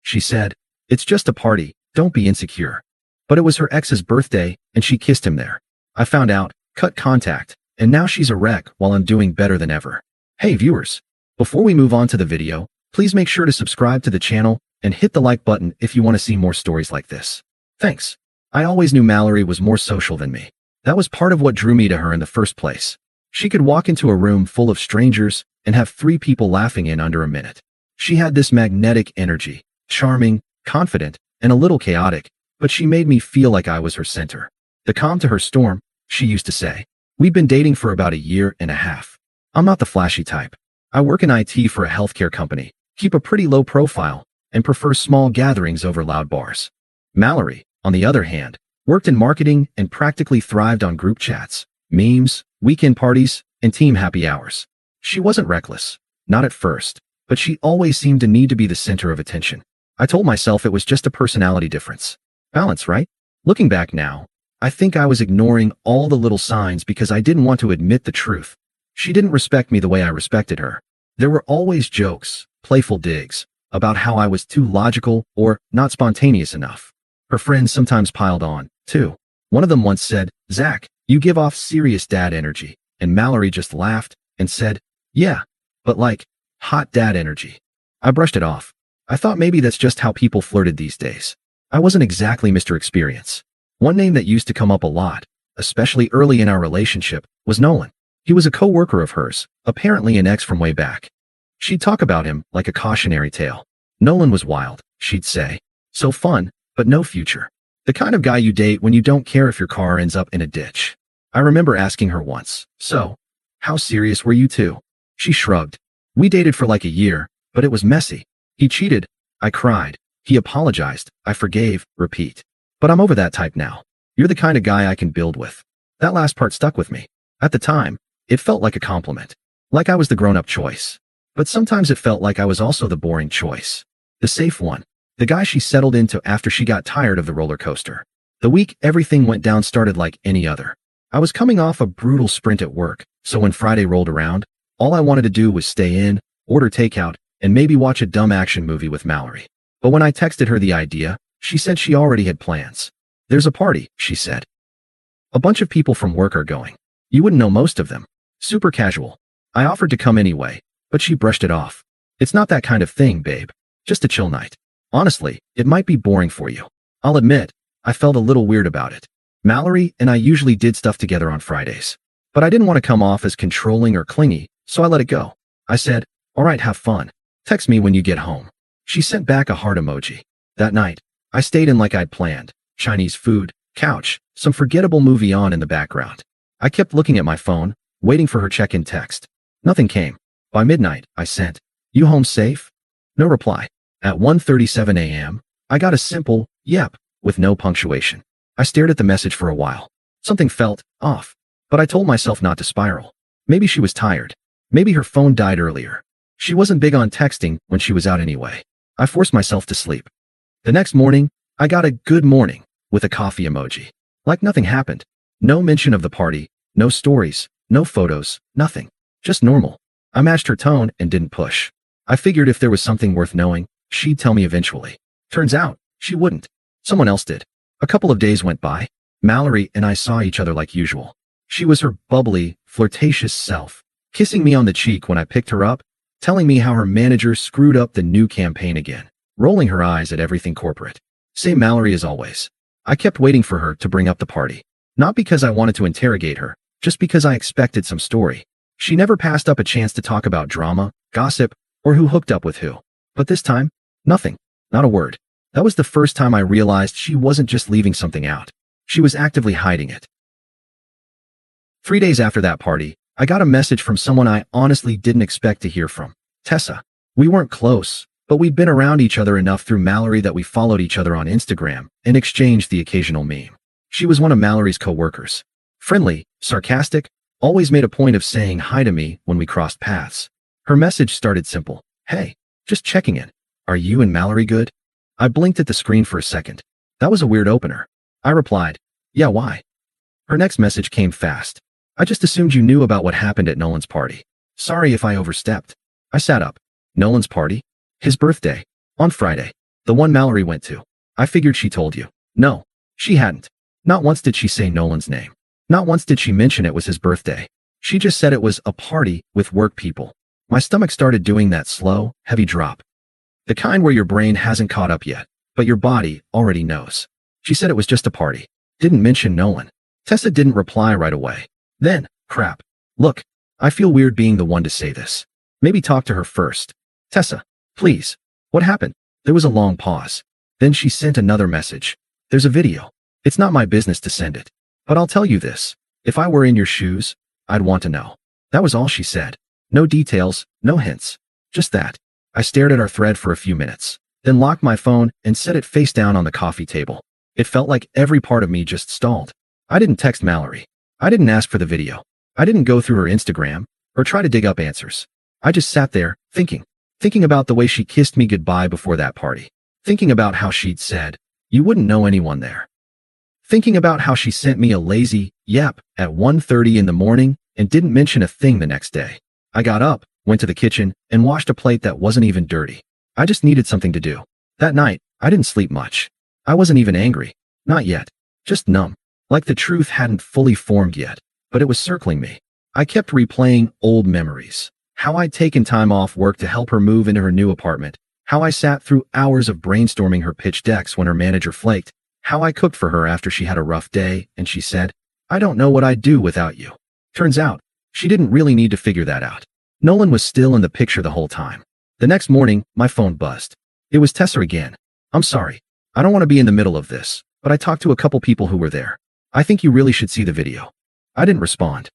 she said. It's just a party, don't be insecure. But it was her ex's birthday, and she kissed him there. I found out, cut contact, and now she's a wreck while I'm doing better than ever. Hey viewers, before we move on to the video, please make sure to subscribe to the channel and hit the like button if you want to see more stories like this. Thanks. I always knew Mallory was more social than me. That was part of what drew me to her in the first place. She could walk into a room full of strangers and have 3 people laughing in under a minute. She had this magnetic energy, charming, confident, and a little chaotic, but she made me feel like I was her center. The calm to her storm, she used to say. We've been dating for about 1.5 years. I'm not the flashy type. I work in IT for a healthcare company, keep a pretty low profile, and prefer small gatherings over loud bars. Mallory, on the other hand, worked in marketing and practically thrived on group chats, memes, weekend parties, and team happy hours. She wasn't reckless, not at first, but she always seemed to need to be the center of attention. I told myself it was just a personality difference. Balance, right? Looking back now, I think I was ignoring all the little signs because I didn't want to admit the truth. She didn't respect me the way I respected her. There were always jokes, playful digs, about how I was too logical or not spontaneous enough. Her friends sometimes piled on, too. One of them once said, "Zach, you give off serious dad energy," and Mallory just laughed and said, "Yeah, but like, hot dad energy." I brushed it off. I thought maybe that's just how people flirted these days. I wasn't exactly Mr. Experience. One name that used to come up a lot, especially early in our relationship, was Nolan. He was a co-worker of hers, apparently an ex from way back. She'd talk about him like a cautionary tale. Nolan was wild, she'd say. So fun, but no future. The kind of guy you date when you don't care if your car ends up in a ditch. I remember asking her once, "So, how serious were you two?" She shrugged. "We dated for like 1 year, but it was messy. He cheated. I cried. He apologized. I forgave, repeat. But I'm over that type now. You're the kind of guy I can build with." That last part stuck with me. At the time, it felt like a compliment. Like I was the grown-up choice. But sometimes it felt like I was also the boring choice. The safe one. The guy she settled into after she got tired of the roller coaster. The week everything went down started like any other. I was coming off a brutal sprint at work, so when Friday rolled around, all I wanted to do was stay in, order takeout, and maybe watch a dumb action movie with Mallory. But when I texted her the idea, she said she already had plans. "There's a party," she said. "A bunch of people from work are going. You wouldn't know most of them. Super casual." I offered to come anyway, but she brushed it off. "It's not that kind of thing, babe. Just a chill night. Honestly, it might be boring for you." I'll admit, I felt a little weird about it. Mallory and I usually did stuff together on Fridays. But I didn't want to come off as controlling or clingy, so I let it go. I said, "All right, have fun. Text me when you get home." She sent back a heart emoji. That night, I stayed in like I'd planned. Chinese food, couch, some forgettable movie on in the background. I kept looking at my phone, waiting for her check-in text. Nothing came. By midnight, I sent, "You home safe?" No reply. At 1:37 a.m., I got a simple, "Yep," with no punctuation. I stared at the message for a while. Something felt off, but I told myself not to spiral. Maybe she was tired. Maybe her phone died earlier. She wasn't big on texting when she was out anyway. I forced myself to sleep. The next morning, I got a "good morning" with a coffee emoji. Like nothing happened. No mention of the party, no stories, no photos, nothing. Just normal. I matched her tone and didn't push. I figured if there was something worth knowing, she'd tell me eventually. Turns out, she wouldn't. Someone else did. A couple of days went by. Mallory and I saw each other like usual. She was her bubbly, flirtatious self, kissing me on the cheek when I picked her up, telling me how her manager screwed up the new campaign again, rolling her eyes at everything corporate. Same Mallory as always. I kept waiting for her to bring up the party. Not because I wanted to interrogate her, just because I expected some story. She never passed up a chance to talk about drama, gossip, or who hooked up with who. But this time, nothing. Not a word. That was the first time I realized she wasn't just leaving something out. She was actively hiding it. 3 days after that party, I got a message from someone I honestly didn't expect to hear from. Tessa. We weren't close, but we'd been around each other enough through Mallory that we followed each other on Instagram and exchanged the occasional meme. She was one of Mallory's co-workers. Friendly, sarcastic, always made a point of saying hi to me when we crossed paths. Her message started simple. "Hey, just checking in. Are you and Mallory good?" I blinked at the screen for a second. That was a weird opener. I replied, "Yeah, why?" Her next message came fast. "I just assumed you knew about what happened at Nolan's party. Sorry if I overstepped." I sat up. Nolan's party? His birthday? On Friday. The one Mallory went to. I figured she told you. No, she hadn't. Not once did she say Nolan's name. Not once did she mention it was his birthday. She just said it was a party with work people. My stomach started doing that slow, heavy drop. The kind where your brain hasn't caught up yet, but your body already knows. She said it was just a party. Didn't mention Nolan. Tessa didn't reply right away. Then, crap. Look, I feel weird being the one to say this. Maybe talk to her first. Tessa, please. What happened? There was a long pause. Then she sent another message. There's a video. It's not my business to send it. But I'll tell you this. If I were in your shoes, I'd want to know. That was all she said. No details, no hints. Just that. I stared at our thread for a few minutes, then locked my phone and set it face down on the coffee table. It felt like every part of me just stalled. I didn't text Mallory. I didn't ask for the video. I didn't go through her Instagram or try to dig up answers. I just sat there, thinking about the way she kissed me goodbye before that party. Thinking about how she'd said, you wouldn't know anyone there. Thinking about how she sent me a lazy yep at 1:30 in the morning and didn't mention a thing the next day. I got up, went to the kitchen, and washed a plate that wasn't even dirty. I just needed something to do. That night, I didn't sleep much. I wasn't even angry. Not yet. Just numb. Like the truth hadn't fully formed yet, but it was circling me. I kept replaying old memories. How I'd taken time off work to help her move into her new apartment. How I sat through hours of brainstorming her pitch decks when her manager flaked. How I cooked for her after she had a rough day, and she said, I don't know what I'd do without you. Turns out, she didn't really need to figure that out. Nolan was still in the picture the whole time. The next morning, my phone buzzed. It was Tessa again. I'm sorry. I don't want to be in the middle of this, but I talked to a couple people who were there. I think you really should see the video. I didn't respond.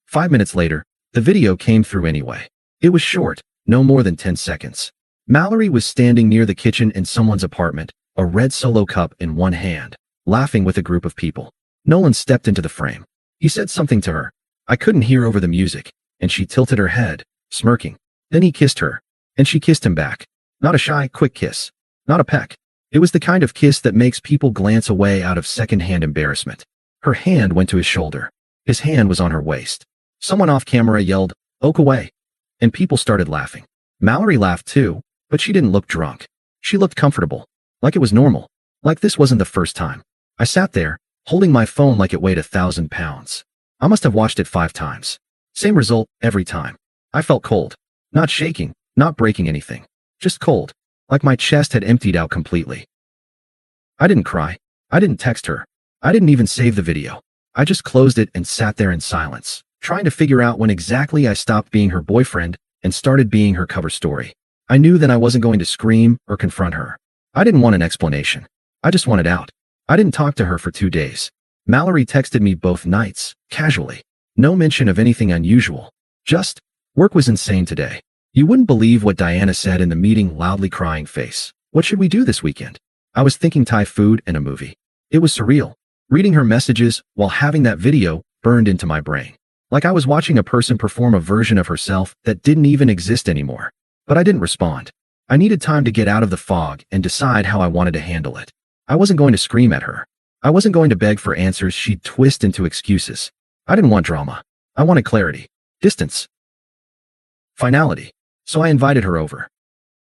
5 minutes later, the video came through anyway. It was short, no more than 10 seconds. Mallory was standing near the kitchen in someone's apartment, a red Solo cup in one hand, laughing with a group of people. Nolan stepped into the frame. He said something to her. I couldn't hear over the music, and she tilted her head, smirking. Then he kissed her, and she kissed him back. Not a shy, quick kiss. Not a peck. It was the kind of kiss that makes people glance away out of secondhand embarrassment. Her hand went to his shoulder. His hand was on her waist. Someone off camera yelled, "Oak away," and people started laughing. Mallory laughed too, but she didn't look drunk. She looked comfortable, like it was normal, like this wasn't the first time. I sat there, holding my phone like it weighed 1,000 pounds. I must have watched it 5 times. Same result every time. I felt cold. Not shaking, not breaking anything. Just cold, like my chest had emptied out completely. I didn't cry. I didn't text her. I didn't even save the video. I just closed it and sat there in silence, trying to figure out when exactly I stopped being her boyfriend and started being her cover story. I knew that I wasn't going to scream or confront her. I didn't want an explanation. I just wanted out. I didn't talk to her for 2 days. Mallory texted me both nights, casually. No mention of anything unusual. Just, work was insane today. You wouldn't believe what Diana said in the meeting, loudly crying face. What should we do this weekend? I was thinking Thai food and a movie. It was surreal. Reading her messages while having that video burned into my brain. Like I was watching a person perform a version of herself that didn't even exist anymore. But I didn't respond. I needed time to get out of the fog and decide how I wanted to handle it. I wasn't going to scream at her. I wasn't going to beg for answers she'd twist into excuses. I didn't want drama. I wanted clarity, distance, finality. So I invited her over.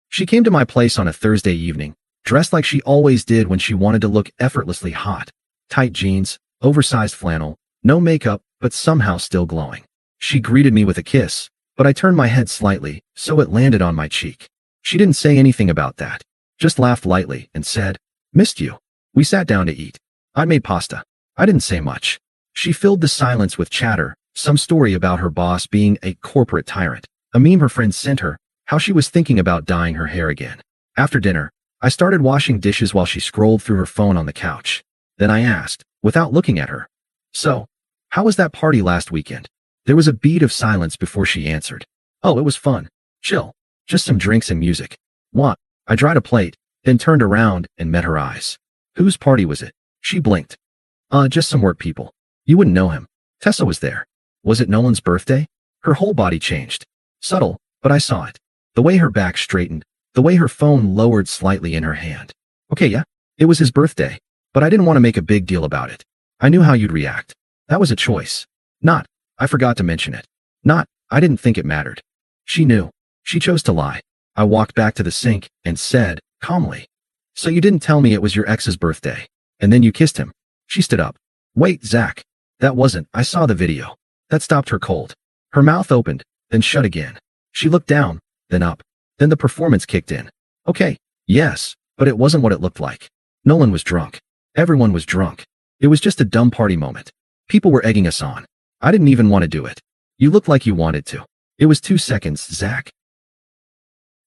She came to my place on a Thursday evening, dressed like she always did when she wanted to look effortlessly hot. Tight jeans, oversized flannel, no makeup, but somehow still glowing. She greeted me with a kiss, but I turned my head slightly, so it landed on my cheek. She didn't say anything about that, just laughed lightly and said, "Missed you." We sat down to eat. I made pasta. I didn't say much. She filled the silence with chatter, some story about her boss being a corporate tyrant, a meme her friend sent her, how she was thinking about dyeing her hair again. After dinner, I started washing dishes while she scrolled through her phone on the couch. Then I asked, without looking at her, "So, how was that party last weekend?" There was a beat of silence before she answered, "Oh, it was fun. Chill. Just some drinks and music." "What?" I dried a plate, then turned around and met her eyes. "Whose party was it?" She blinked. Just some work people. You wouldn't know him." Tessa was there. "Was it Nolan's birthday?" Her whole body changed. Subtle, but I saw it. The way her back straightened, the way her phone lowered slightly in her hand. "Okay, yeah, it was his birthday, but I didn't want to make a big deal about it. I knew how you'd react. That was a choice. Not, I forgot to mention it. Not, I didn't think it mattered." She knew. She chose to lie. I walked back to the sink and said, calmly, So you didn't tell me it was your ex's birthday. And then you kissed him. She stood up. Wait, Zach. That wasn't. I saw the video. That stopped her cold. Her mouth opened, then shut again. She looked down, then up. Then the performance kicked in. Okay, yes, but it wasn't what it looked like. Nolan was drunk. Everyone was drunk. It was just a dumb party moment. People were egging us on. I didn't even want to do it. You looked like you wanted to. It was 2 seconds, Zach.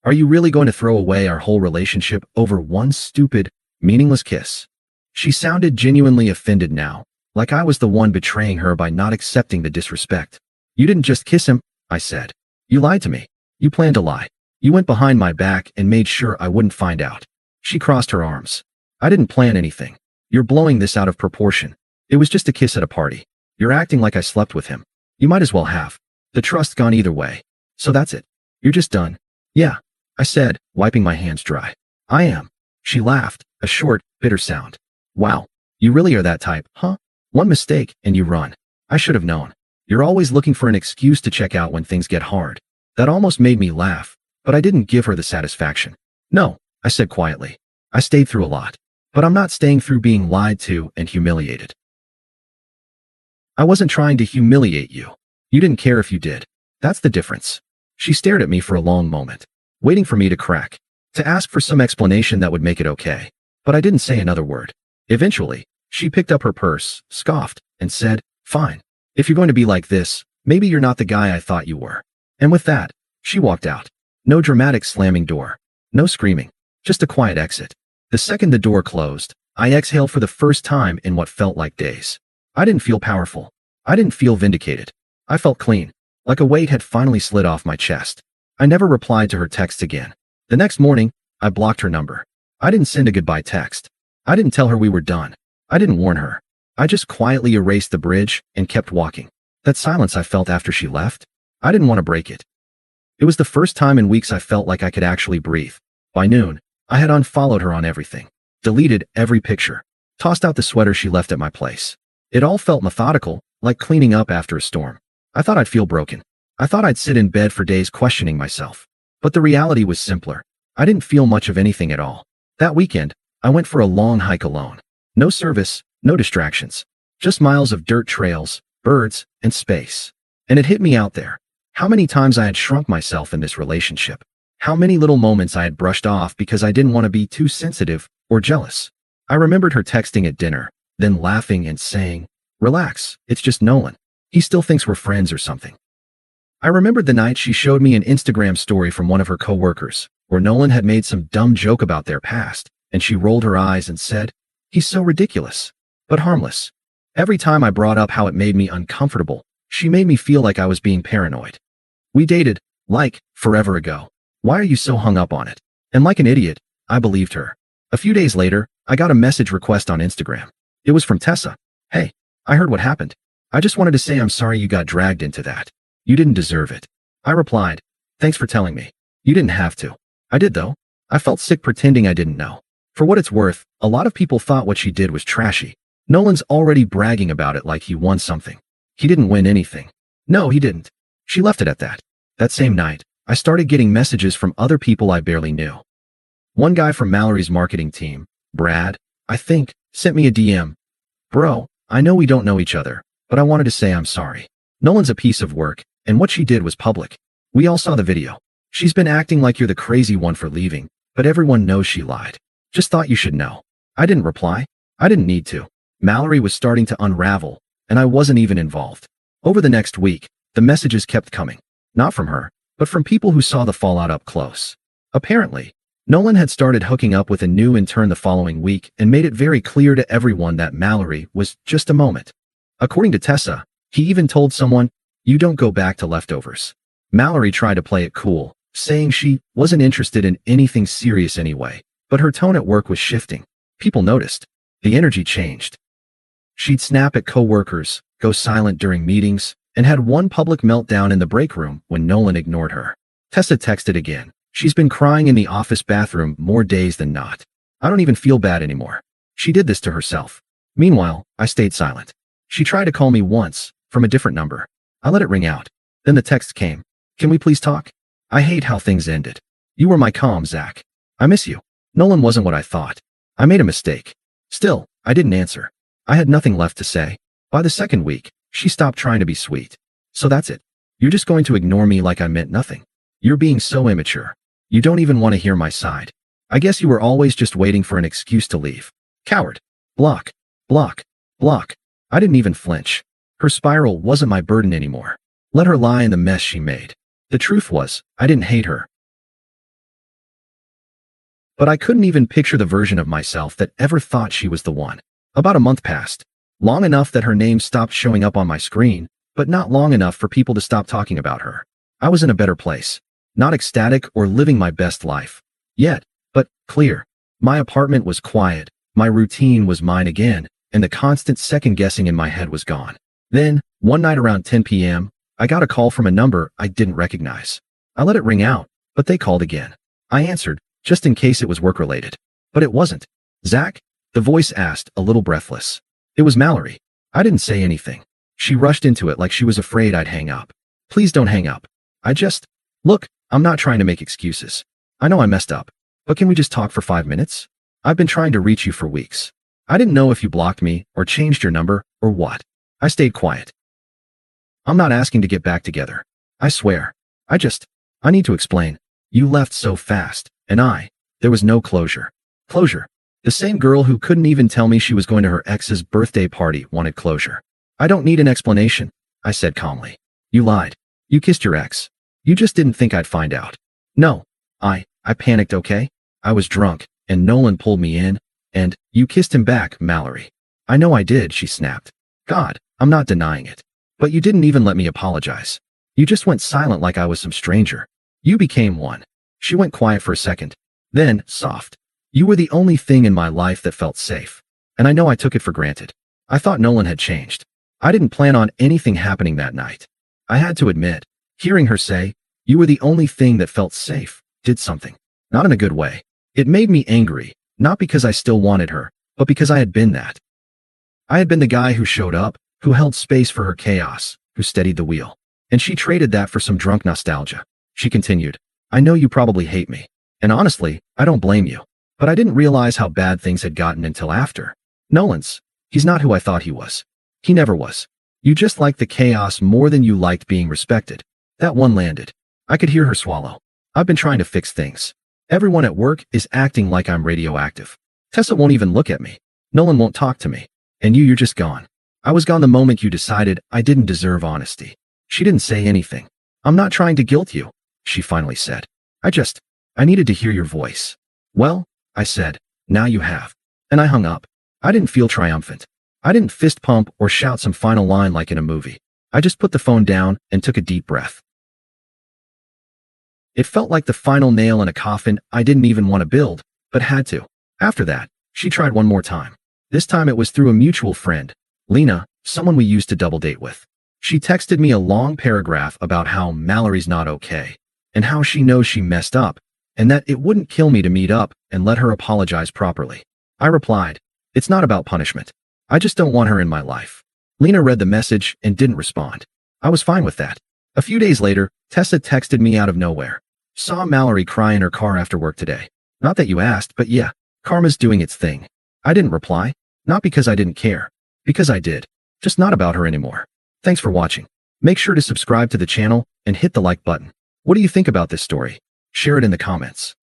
Are you really going to throw away our whole relationship over one stupid, meaningless kiss? She sounded genuinely offended now, like I was the one betraying her by not accepting the disrespect. You didn't just kiss him, I said. You lied to me. You planned to lie. You went behind my back and made sure I wouldn't find out. She crossed her arms. I didn't plan anything. You're blowing this out of proportion. It was just a kiss at a party. You're acting like I slept with him. You might as well have. The trust's gone either way. So that's it. You're just done. Yeah, I said, wiping my hands dry. I am. She laughed, a short, bitter sound. Wow, you really are that type, huh? One mistake, and you run. I should have known. You're always looking for an excuse to check out when things get hard. That almost made me laugh, but I didn't give her the satisfaction. No, I said quietly. I stayed through a lot. But I'm not staying through being lied to and humiliated. I wasn't trying to humiliate you. You didn't care if you did. That's the difference. She stared at me for a long moment, waiting for me to crack, to ask for some explanation that would make it okay. But I didn't say another word. Eventually, she picked up her purse, scoffed, and said, fine. If you're going to be like this, maybe you're not the guy I thought you were. And with that, she walked out. No dramatic slamming door. No screaming. Just a quiet exit. The second the door closed, I exhaled for the first time in what felt like days. I didn't feel powerful. I didn't feel vindicated. I felt clean, like a weight had finally slid off my chest. I never replied to her texts again. The next morning, I blocked her number. I didn't send a goodbye text. I didn't tell her we were done. I didn't warn her. I just quietly erased the bridge and kept walking. That silence I felt after she left, I didn't want to break it. It was the first time in weeks I felt like I could actually breathe. By noon, I had unfollowed her on everything, deleted every picture, tossed out the sweater she left at my place. It all felt methodical, like cleaning up after a storm. I thought I'd feel broken. I thought I'd sit in bed for days questioning myself. But the reality was simpler. I didn't feel much of anything at all. That weekend, I went for a long hike alone. No service, no distractions. Just miles of dirt trails, birds, and space. And it hit me out there. How many times I had shrunk myself in this relationship. How many little moments I had brushed off because I didn't want to be too sensitive or jealous. I remembered her texting at dinner, then laughing and saying, relax, it's just Nolan. He still thinks we're friends or something. I remembered the night she showed me an Instagram story from one of her coworkers, where Nolan had made some dumb joke about their past, and she rolled her eyes and said, he's so ridiculous, but harmless. Every time I brought up how it made me uncomfortable, she made me feel like I was being paranoid. We dated, like, forever ago. Why are you so hung up on it? And like an idiot, I believed her. A few days later, I got a message request on Instagram. It was from Tessa. Hey, I heard what happened. I just wanted to say I'm sorry you got dragged into that. You didn't deserve it. I replied, thanks for telling me. You didn't have to. I did though. I felt sick pretending I didn't know. For what it's worth, a lot of people thought what she did was trashy. Nolan's already bragging about it like he won something. He didn't win anything. No, he didn't. She left it at that. That same night, I started getting messages from other people I barely knew. One guy from Mallory's marketing team, Brad, I think, sent me a DM. Bro, I know we don't know each other, but I wanted to say I'm sorry. Nolan's a piece of work, and what she did was public. We all saw the video. She's been acting like you're the crazy one for leaving, but everyone knows she lied. Just thought you should know. I didn't reply. I didn't need to. Mallory was starting to unravel, and I wasn't even involved. Over the next week, the messages kept coming. Not from her, but from people who saw the fallout up close. Apparently, Nolan had started hooking up with a new intern the following week and made it very clear to everyone that Mallory was just a moment. According to Tessa, he even told someone, you don't go back to leftovers. Mallory tried to play it cool, saying she wasn't interested in anything serious anyway, but her tone at work was shifting. People noticed. The energy changed. She'd snap at coworkers, go silent during meetings, and had one public meltdown in the break room when Nolan ignored her. Tessa texted again. She's been crying in the office bathroom more days than not. I don't even feel bad anymore. She did this to herself. Meanwhile, I stayed silent. She tried to call me once, from a different number. I let it ring out. Then the text came. Can we please talk? I hate how things ended. You were my calm, Zach. I miss you. Nolan wasn't what I thought. I made a mistake. Still, I didn't answer. I had nothing left to say. By the second week, she stopped trying to be sweet. So that's it. You're just going to ignore me like I meant nothing. You're being so immature. You don't even want to hear my side. I guess you were always just waiting for an excuse to leave. Coward. Block. Block. Block. I didn't even flinch. Her spiral wasn't my burden anymore. Let her lie in the mess she made. The truth was, I didn't hate her. But I couldn't even picture the version of myself that ever thought she was the one. About a month passed. Long enough that her name stopped showing up on my screen, but not long enough for people to stop talking about her. I was in a better place. Not ecstatic or living my best life. Yet, but clear. My apartment was quiet, my routine was mine again, and the constant second-guessing in my head was gone. Then, one night around 10 p.m., I got a call from a number I didn't recognize. I let it ring out, but they called again. I answered, just in case it was work-related. But it wasn't. Zach? The voice asked, a little breathless. It was Mallory. I didn't say anything. She rushed into it like she was afraid I'd hang up. Please don't hang up. Look, I'm not trying to make excuses. I know I messed up. But can we just talk for 5 minutes? I've been trying to reach you for weeks. I didn't know if you blocked me, or changed your number, or what. I stayed quiet. I'm not asking to get back together. I swear. I need to explain. You left so fast, and there was no closure. Closure. The same girl who couldn't even tell me she was going to her ex's birthday party wanted closure. I don't need an explanation, I said calmly. You lied. You kissed your ex. You just didn't think I'd find out. No. I panicked, okay? I was drunk, and Nolan pulled me in, and you kissed him back, Mallory. I know I did, she snapped. God, I'm not denying it. But you didn't even let me apologize. You just went silent like I was some stranger. You became one. She went quiet for a second. Then, soft. You were the only thing in my life that felt safe. And I know I took it for granted. I thought Nolan had changed. I didn't plan on anything happening that night. I had to admit, hearing her say, you were the only thing that felt safe, did something. Not in a good way. It made me angry, not because I still wanted her, but because I had been that. I had been the guy who showed up, who held space for her chaos, who steadied the wheel. And she traded that for some drunk nostalgia. She continued, I know you probably hate me. And honestly, I don't blame you. But I didn't realize how bad things had gotten until after. He's not who I thought he was. He never was. You just liked the chaos more than you liked being respected. That one landed. I could hear her swallow. I've been trying to fix things. Everyone at work is acting like I'm radioactive. Tessa won't even look at me. Nolan won't talk to me. And you're just gone. I was gone the moment you decided I didn't deserve honesty. She didn't say anything. I'm not trying to guilt you, she finally said. I needed to hear your voice. Well, I said, now you have. And I hung up. I didn't feel triumphant. I didn't fist pump or shout some final line like in a movie. I just put the phone down and took a deep breath. It felt like the final nail in a coffin I didn't even want to build, but had to. After that, she tried one more time. This time it was through a mutual friend, Lena, someone we used to double date with. She texted me a long paragraph about how Mallory's not okay, and how she knows she messed up, and that it wouldn't kill me to meet up and let her apologize properly. I replied, it's not about punishment. I just don't want her in my life. Lena read the message and didn't respond. I was fine with that. A few days later, Tessa texted me out of nowhere. Saw Mallory cry in her car after work today. Not that you asked, but yeah, karma's doing its thing. I didn't reply. Not because I didn't care. Because I did. Just not about her anymore. Thanks for watching. Make sure to subscribe to the channel and hit the like button. What do you think about this story? Share it in the comments.